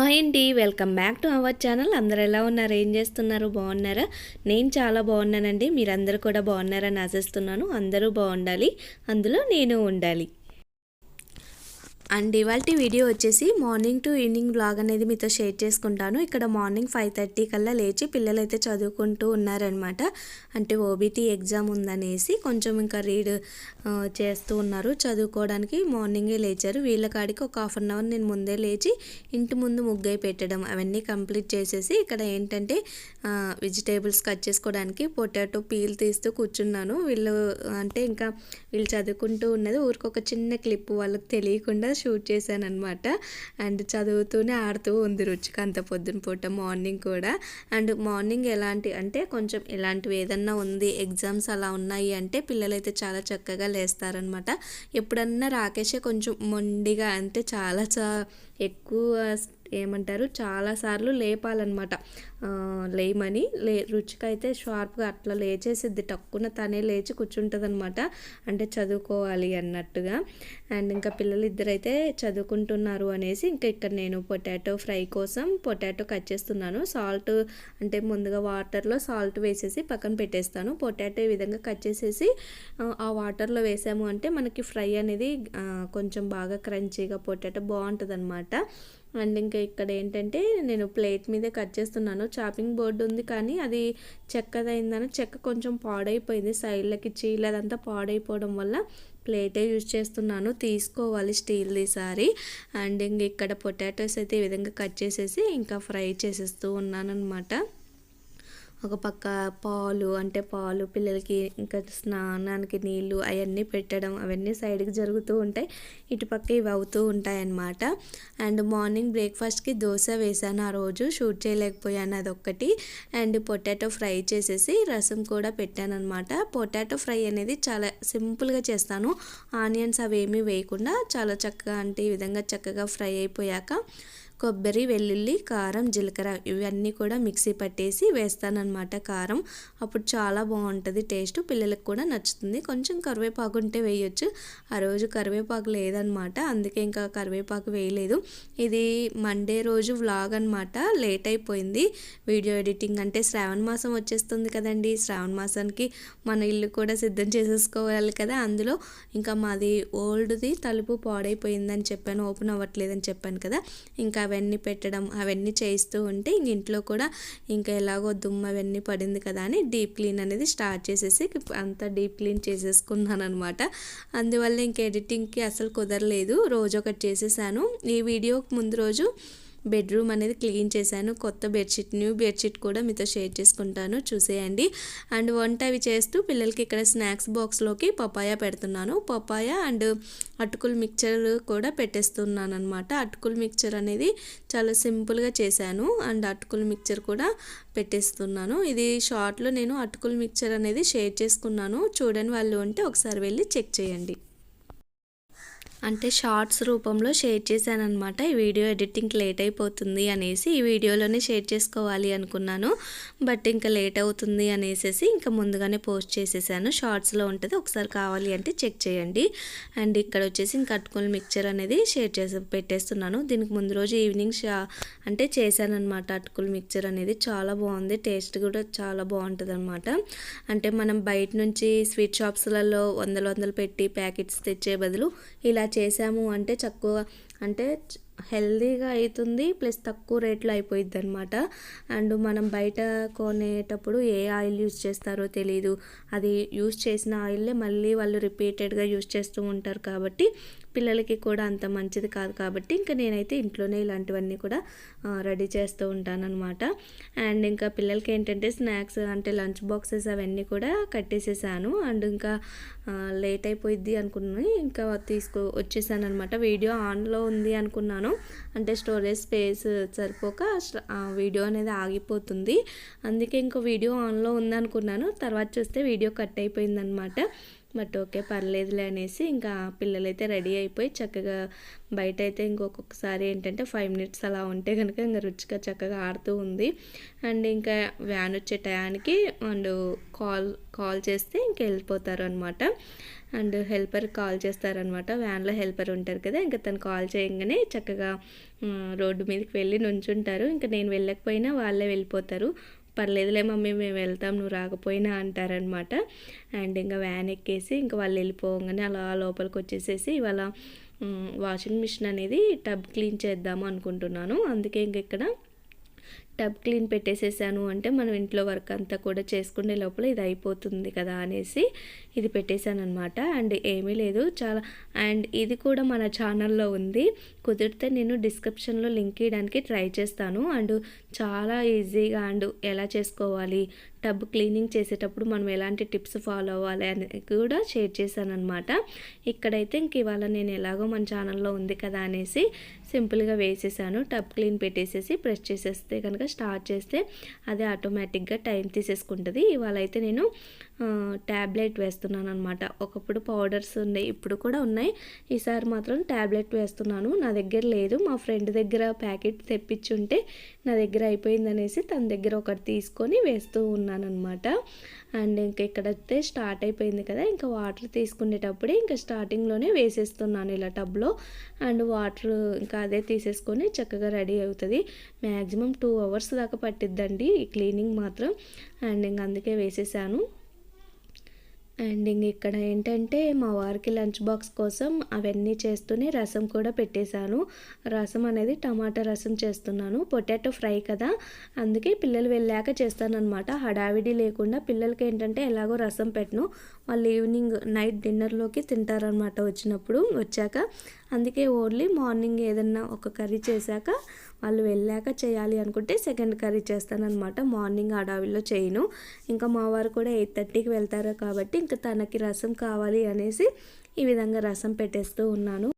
Hi అండి, welcome back to our channel. అందరూ ఎలా ఉన్నారు, ఏం చేస్తున్నారు, బాగున్నారా? నేను చాలా బాగున్నానండి. మీరందరూ కూడా బాగున్నారని ఆశిస్తున్నాను. అందరూ బాగుండాలి, అందులో నేను ఉండాలి. అండ్ ఇవాళ వీడియో వచ్చేసి మార్నింగ్ టు ఈవినింగ్ బ్లాగ్ అనేది మీతో షేర్ చేసుకుంటాను. ఇక్కడ మార్నింగ్ 5:30 కల్లా లేచి పిల్లలైతే చదువుకుంటూ ఉన్నారనమాట. అంటే ఓబీటీ ఎగ్జామ్ ఉందనేసి కొంచెం ఇంకా రీడ్ చేస్తూ ఉన్నారు. చదువుకోవడానికి మార్నింగే లేచారు. వీళ్ళ కాడికి ఒక హాఫ్ అన్ అవర్ నేను ముందే లేచి ఇంటి ముందు ముగ్గై పెట్టడం అవన్నీ కంప్లీట్ చేసేసి ఇక్కడ ఏంటంటే వెజిటేబుల్స్ కట్ చేసుకోవడానికి పొటాటో పీల్ తీస్తూ కూర్చున్నాను. వీళ్ళు చదువుకుంటూ ఉన్నది ఊరికొక చిన్న క్లిప్ వాళ్ళకి తెలియకుండా షూట్ చేశాను అనమాట. అండ్ చదువుతూనే ఆడుతూ ఉంది రుచిక అంత పొద్దున పూట మార్నింగ్ కూడా. అండ్ మార్నింగ్ కొంచెం ఇలాంటివి ఏదన్నా ఉంది, ఎగ్జామ్స్ అలా ఉన్నాయి అంటే పిల్లలైతే చాలా చక్కగా లేస్తారనమాట. ఎప్పుడన్నా రాకేషే కొంచెం మొండిగా చాలా ఎక్కువ చాలాసార్లు లేపాలన్నమాట. లేమని రుచిక అయితే షార్ప్గా అట్లా లేచేసిద్ది, టక్కున తనే లేచి కూర్చుంటుంది అనమాట. అంటే చదువుకోవాలి అన్నట్టుగా. అండ్ ఇంకా పిల్లలు ఇద్దరైతే చదువుకుంటున్నారు అనేసి ఇంకా ఇక్కడ నేను పొటాటో ఫ్రై కోసం పొటాటో కట్ చేస్తున్నాను. ముందుగా వాటర్లో సాల్ట్ వేసేసి పక్కన పెట్టేస్తాను. పొటాటో ఈ విధంగా కట్ చేసేసి ఆ వాటర్లో వేసాము అంటే మనకి ఫ్రై అనేది కొంచెం బాగా క్రంచీగా పొటాటో బాగుంటుంది అనమాట. అండ్ ఇంకా ఇక్కడ ఏంటంటే నేను ప్లేట్ మీదే కట్ చేస్తున్నాను. చాపింగ్ బోర్డు ఉంది కానీ అది చెక్కదైందని చెక్క కొంచెం పాడైపోయింది, సైడ్లకి చీలదంతా పాడైపోవడం వల్ల ప్లేటే యూజ్ చేస్తున్నాను. తీసుకోవాలి స్టీల్ది సారీ. అండ్ ఇంక ఇక్కడ పొటాటోస్ అయితే ఈ విధంగా కట్ చేసేసి ఇంకా ఫ్రై చేసేస్తూ ఉన్నాను అనమాట. ఒక పక్క పాలు పిల్లలకి ఇంకా స్నానానికి నీళ్ళు అవన్నీ పెట్టడం అవన్నీ సైడ్కి జరుగుతూ ఉంటాయి. ఇటుపక్క ఇవి అవుతూ ఉంటాయి అన్నమాట. అండ్ మార్నింగ్ బ్రేక్ఫాస్ట్కి దోశ వేసాను. ఆ రోజు షూట్ చేయలేకపోయాను అదొక్కటి. అండ్ పొటాటో ఫ్రై చేసేసి రసం కూడా పెట్టాను అనమాట. పొటాటో ఫ్రై అనేది చాలా సింపుల్గా చేస్తాను. ఆనియన్స్ అవేమీ వేయకుండా చాలా చక్కగా ఈ విధంగా చక్కగా ఫ్రై అయిపోయాక కొబ్బరి, వెల్లుల్లి, కారం, జీలకర్ర ఇవన్నీ కూడా మిక్సీ పట్టేసి వేస్తానన్నమాట. కారం అప్పుడు చాలా బాగుంటుంది టేస్ట్, పిల్లలకు కూడా నచ్చుతుంది. కొంచెం కరివేపాకు ఉంటే వేయొచ్చు. ఆ రోజు కరివేపాకు లేదనమాట, అందుకే ఇంకా కరివేపాకు వేయలేదు. ఇది మండే రోజు వ్లాగ్ అనమాట. లేట్ అయిపోయింది వీడియో ఎడిటింగ్. అంటే శ్రావణ మాసం వచ్చేస్తుంది కదండి. శ్రావణ మాసానికి మన ఇల్లు కూడా సిద్ధం చేసేసుకోవాలి కదా. అందులో ఇంకా మాది ఓల్డ్ది తలుపు పాడైపోయిందని చెప్పాను, ఓపెన్ అవ్వట్లేదని చెప్పాను కదా. ఇంకా అవన్నీ పెట్టడం అవన్నీ చేస్తూ ఉంటే ఇంట్లో కూడా ఇంకా ఎలాగో దుమ్ము అవన్నీ పడింది కదా అని డీప్ క్లీన్ అనేది స్టార్ట్ చేసేసి అంతా డీప్ క్లీన్ చేసేసుకున్నాను అనమాట. అందువల్ల ఇంక ఎడిటింగ్కి అసలు కుదరలేదు. రోజు ఒకటి చేసేసాను. ఈ వీడియోకి ముందు రోజు బెడ్రూమ్ అనేది క్లీన్ చేశాను. కొత్త న్యూ బెడ్షీట్ కూడా మీతో షేర్ చేసుకుంటాను, చూసేయండి. అండ్ వంట అవి చేస్తూ పిల్లలకి ఇక్కడ స్నాక్స్ బాక్స్లోకి పపాయ పెడుతున్నాను. పపాయ అండ్ అటుకులు మిక్చర్ కూడా పెట్టేస్తున్నాను అనమాట. అటుకులు మిక్చర్ అనేది చాలా సింపుల్గా చేశాను. అండ్ అటుకులు మిక్చర్ కూడా పెట్టేస్తున్నాను. ఇది షార్ట్లో నేను అటుకులు మిక్చర్ అనేది షేర్ చేసుకున్నాను. చూడని వాళ్ళు ఉంటే ఒకసారి వెళ్ళి చెక్ చేయండి. అంటే షార్ట్స్ రూపంలో షేర్ చేశాను అనమాట. ఈ వీడియో ఎడిటింగ్కి లేట్ అయిపోతుంది అనేసి ఈ వీడియోలోనే షేర్ చేసుకోవాలి అనుకున్నాను. బట్ ఇంకా లేట్ అవుతుంది అనేసి ఇంకా ముందుగానే పోస్ట్ చేసేసాను. షార్ట్స్లో ఉంటుంది, ఒకసారి కావాలి అంటే చెక్ చేయండి. అండ్ ఇక్కడ వచ్చేసి ఇంకా అటుకుల మిక్చర్ అనేది పెట్టేస్తున్నాను. దీనికి ముందు రోజు ఈవినింగ్ చేశాను అనమాట. అటుకుల మిక్చర్ అనేది చాలా బాగుంది, టేస్ట్ కూడా చాలా బాగుంటుంది అనమాట. అంటే మనం బయట నుంచి స్వీట్ షాప్స్లలో వందలు పెట్టి ప్యాకెట్స్ తెచ్చే బదులు ఇలా చేసాము అంటే హెల్దీగా అవుతుంది, ప్లస్ తక్కువ రేట్లో అయిపోయిద్ది అనమాట. అండ్ మనం బయట కొనేటప్పుడు ఏ ఆయిల్ యూజ్ చేస్తారో తెలీదు. అది యూజ్ చేసిన ఆయిల్లే మళ్ళీ వాళ్ళు రిపీటెడ్గా యూజ్ చేస్తూ ఉంటారు కాబట్టి పిల్లలకి కూడా అంత మంచిది కాదు. కాబట్టి ఇంకా నేనైతే ఇంట్లోనే ఇలాంటివన్నీ కూడా రెడీ చేస్తూ ఉంటానన్నమాట. అండ్ ఇంకా పిల్లలకి ఏంటంటే స్నాక్స్ లంచ్ బాక్సెస్ అవన్నీ కూడా కట్టేసేసాను. అండ్ ఇంకా లేట్ అయిపోయిద్ది అనుకున్నాను, ఇంకా వచ్చేసాను అనమాట. వీడియో ఆన్లో ఉంది అనుకున్నాను, స్టోరేజ్ స్పేస్ సరిపోక వీడియో అనేది ఆగిపోతుంది. అందుకే ఇంకో వీడియో ఆన్లో ఉందనుకున్నాను, తర్వాత చూస్తే వీడియో కట్ అయిపోయిందనమాట. బట్ ఓకే పర్లేదులే అనేసి ఇంకా పిల్లలైతే రెడీ అయిపోయి చక్కగా బయట అయితే ఇంకొకసారి ఏంటంటే 5 మినిట్స్ అలా ఉంటే కనుక ఇంకా రుచిగా చక్కగా ఆడుతూ ఉంది. అండ్ ఇంకా వ్యాన్ వచ్చే టయానికి అండ్ కాల్ చేస్తే ఇంక వెళ్ళిపోతారు అనమాట. అండ్ హెల్పర్ కాల్ చేస్తారనమాట. వ్యాన్లో హెల్పర్ ఉంటారు కదా, ఇంకా తను కాల్ చేయగానే చక్కగా రోడ్డు మీదకి వెళ్ళి నుంచుంటారు. ఇంకా నేను వెళ్ళకపోయినా వాళ్ళే వెళ్ళిపోతారు. పర్లేదులే మమ్మీ మేము వెళ్తాం నువ్వు రాకపోయినా అంటారనమాట. అండ్ ఇంకా వ్యాన్ ఎక్కేసి ఇంకా వాళ్ళు వెళ్ళిపోగానే అలా లోపలికి వచ్చేసేసి ఇవాళ వాషింగ్ మిషన్ అనేది టబ్ క్లీన్ చేద్దాము అనుకుంటున్నాను. అందుకే ఇంక ఇక్కడ టబ్ క్లీన్ పెట్టేసేసాను అంటే మనం ఇంట్లో వర్క్ అంతా కూడా చేసుకునే లోపల ఇది అయిపోతుంది కదా అనేసి ఇది పెట్టేశాను అనమాట. అండ్ ఏమీ లేదు చాలా. అండ్ ఇది కూడా మన ఛానల్లో ఉంది, కుదిరితే నేను డిస్క్రిప్షన్లో లింక్ ఇవ్వడానికి ట్రై చేస్తాను. అండ్ చాలా ఈజీగా అండ్ ఎలా చేసుకోవాలి, టబ్ క్లీనింగ్ చేసేటప్పుడు మనం ఎలాంటి టిప్స్ ఫాలో అవ్వాలి అని కూడా షేర్ చేశాను అనమాట. ఇక్కడైతే ఇంక ఇవాళ నేను ఎలాగో మన ఛానల్లో ఉంది కదా అనేసి సింపుల్గా వేసేసాను. టబ్ క్లీన్ పెట్టేసేసి ప్రెస్ చేసేస్తే కనుక స్టార్ట్ చేస్తే అదే ఆటోమేటిక్గా టైం తీసేసుకుంటుంది. ఇవాళ అయితే నేను ట్యాబ్లెట్ వేస్తున్నాను అనమాట. ఒకప్పుడు పౌడర్స్ ఉన్నాయి, ఇప్పుడు కూడా ఉన్నాయి. ఈసారి మాత్రం ట్యాబ్లెట్ వేస్తున్నాను. నా దగ్గర లేదు, మా ఫ్రెండ్ దగ్గర ప్యాకెట్ తెప్పించుంటే నా దగ్గర అయిపోయిందనేసి తన దగ్గర ఒకటి తీసుకొని వేస్తూ ఉన్నాను అనమాట. అండ్ ఇంకా ఇక్కడైతే స్టార్ట్ అయిపోయింది కదా, ఇంకా వాటర్ తీసుకునేటప్పుడే ఇంకా స్టార్టింగ్లోనే వేసేస్తున్నాను ఇలా టబ్లో. అండ్ వాటర్ ఇంకా అదే తీసేసుకొని చక్కగా రెడీ అవుతుంది. మ్యాక్సిమం 2 అవర్స్ దాకా పట్టిద్దండి ఈ క్లీనింగ్ మాత్రం. అండ్ ఇంక అందుకే వేసేసాను. అండ్ ఇంక ఇక్కడ ఏంటంటే మా వారికి లంచ్ బాక్స్ కోసం అవన్నీ చేస్తూనే రసం కూడా పెట్టేశాను. రసం అనేది టమాటా రసం చేస్తున్నాను, పొటాటో ఫ్రై కదా, అందుకే పిల్లలు వెళ్ళాక చేస్తానన్నమాట. హడావిడి లేకుండా పిల్లలకి ఏంటంటే ఎలాగో రసం పెట్టను, వాళ్ళు ఈవినింగ్ నైట్ డిన్నర్లోకి తింటారనమాట వచ్చాక. అందుకే ఓన్లీ మార్నింగ్ ఏదన్నా ఒక కర్రీ చేశాక వాళ్ళు వెళ్ళాక చేయాలి అనుకుంటే సెకండ్ కర్రీ చేస్తానన్నమాట. మార్నింగ్ హడావిడిలో చేయను. ఇంకా మా వారు కూడా 8:30కి వెళ్తారు కాబట్టి ఇంకా తనకి రసం కావాలి అనేసి ఈ విధంగా రసం పెట్టేస్తూ ఉన్నాను.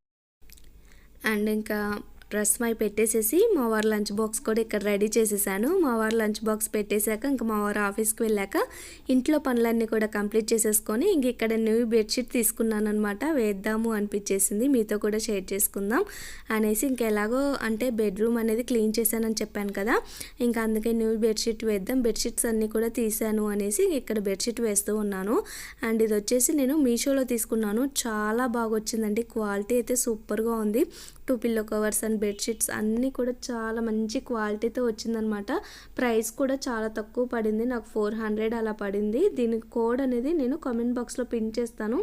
అండ్ ఇంకా రసం అయి పెట్టేసేసి మా వారు లంచ్ బాక్స్ కూడా ఇక్కడ రెడీ చేసేసాను. మా వారు లంచ్ బాక్స్ పెట్టేశాక ఇంకా మా వారు ఆఫీస్కి వెళ్ళాక ఇంట్లో పనులన్నీ కూడా కంప్లీట్ చేసేసుకొని ఇంక ఇక్కడ న్యూ బెడ్షీట్ తీసుకున్నాను అనమాట. వేద్దాము అనిపించేసింది, మీతో కూడా షేర్ చేసుకుందాం అనేసి. ఇంకెలాగో అంటే బెడ్రూమ్ అనేది క్లీన్ చేశానని చెప్పాను కదా, ఇంకా అందుకే న్యూ బెడ్షీట్ వేద్దాం, బెడ్షీట్స్ అన్నీ కూడా తీసాను అనేసి ఇక్కడ బెడ్షీట్ వేస్తూ ఉన్నాను. అండ్ ఇది వచ్చేసి నేను మీషోలో తీసుకున్నాను, చాలా బాగా వచ్చిందండి, క్వాలిటీ అయితే సూపర్గా ఉంది. 2 పిల్లో కవర్స్ అండ్ బెడ్షీట్స్ అన్నీ కూడా చాలా మంచి క్వాలిటీతో వచ్చిందనమాట. ప్రైస్ కూడా చాలా తక్కువ పడింది, నాకు 400 అలా పడింది. దీని కోడ్ అనేది నేను కామెంట్ బాక్స్లో పిన్ చేస్తాను,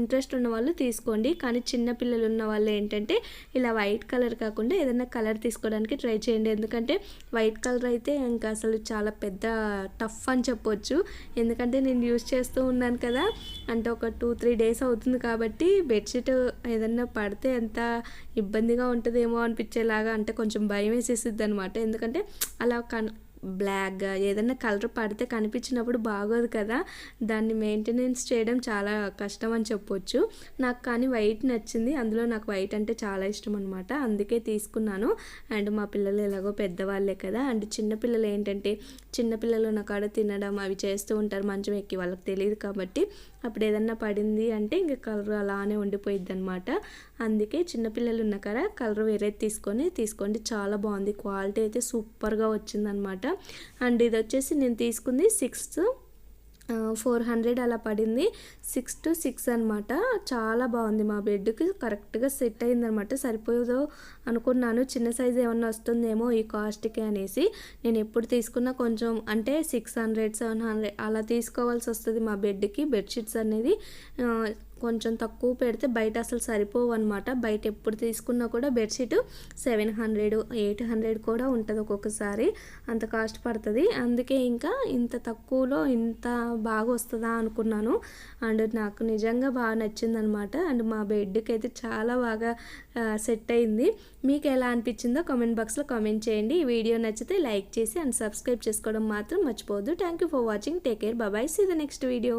ఇంట్రెస్ట్ ఉన్న వాళ్ళు తీసుకోండి. కానీ చిన్న పిల్లలు ఉన్న వాళ్ళు ఏంటంటే ఇలా వైట్ కలర్ కాకుండా ఏదైనా కలర్ తీసుకోవడానికి ట్రై చేయండి. ఎందుకంటే వైట్ కలర్ అయితే ఇంకా అసలు చాలా పెద్ద టఫ్ అని చెప్పొచ్చు. ఎందుకంటే నేను యూజ్ చేస్తూ ఉన్నాను కదా, అంటే ఒక 2-3 డేస్ అవుతుంది కాబట్టి బెడ్షీట్ ఏదన్నా పడితే ఎంత ఇబ్బందిగా ఉంటుందేమో అనిపించేలాగా, అంటే కొంచెం భయం వేసేసిద్ది అనమాట. ఎందుకంటే అలా బ్లాక్గా ఏదైనా కలర్ పడితే కనిపించినప్పుడు బాగోదు కదా, దాన్ని మెయింటెనెన్స్ చేయడం చాలా కష్టం అని చెప్పొచ్చు. నాకు కానీ వైట్ నచ్చింది, అందులో నాకు వైట్ అంటే చాలా ఇష్టం అనమాట, అందుకే తీసుకున్నాను. అండ్ మా పిల్లలు ఎలాగో పెద్దవాళ్ళే కదా, అండ్ చిన్నపిల్లలు ఏంటంటే చిన్నపిల్లలు ఉన్న కాడ తినడం అవి చేస్తూ ఉంటారు మంచం ఎక్కి, వాళ్ళకి తెలియదు కాబట్టి అప్పుడు ఏదన్నా పడింది అంటే ఇంక కలర్ అలానే ఉండిపోయిద్ది అనమాట. అందుకే చిన్నపిల్లలు ఉన్న కాడ కలర్ వేరే తీసుకోండి, చాలా బాగుంది, క్వాలిటీ అయితే సూపర్గా వచ్చిందనమాట. అండ్ ఇది వచ్చేసి నేను తీసుకుంది 400 అలా పడింది, 6 to 6 అనమాట. చాలా బాగుంది, మా బెడ్కి కరెక్ట్గా సెట్ అయిందనమాట. సరిపోదో అనుకున్నాను, చిన్న సైజు ఏమన్నా వస్తుందేమో ఈ కాస్ట్కి అనేసి. నేను ఎప్పుడు తీసుకున్నా కొంచెం అంటే 600-700 అలా తీసుకోవాల్సి వస్తుంది మా బెడ్కి. బెడ్షీట్స్ అనేది కొంచెం తక్కువ పెడితే బయట అసలు సరిపోవు అనమాట. బయట ఎప్పుడు తీసుకున్నా కూడా బెడ్షీట్ 700-800 కూడా ఉంటుంది ఒక్కొక్కసారి, అంత కాస్ట్ పడుతుంది. అందుకే ఇంకా ఇంత తక్కువలో ఇంత బాగా వస్తుందా అనుకున్నాను. అండ్ నాకు నిజంగా బాగా నచ్చిందనమాట. అండ్ మా బెడ్కి అయితే చాలా బాగా సెట్ అయింది. మీకు ఎలా అనిపించిందో కామెంట్ బాక్స్లో కామెంట్ చేయండి. ఈ వీడియో నచ్చితే లైక్ చేసి అండ్ సబ్స్క్రైబ్ చేసుకోవడం మాత్రం మర్చిపోవద్దు. Thank you for watching, take care, bye, see the next video.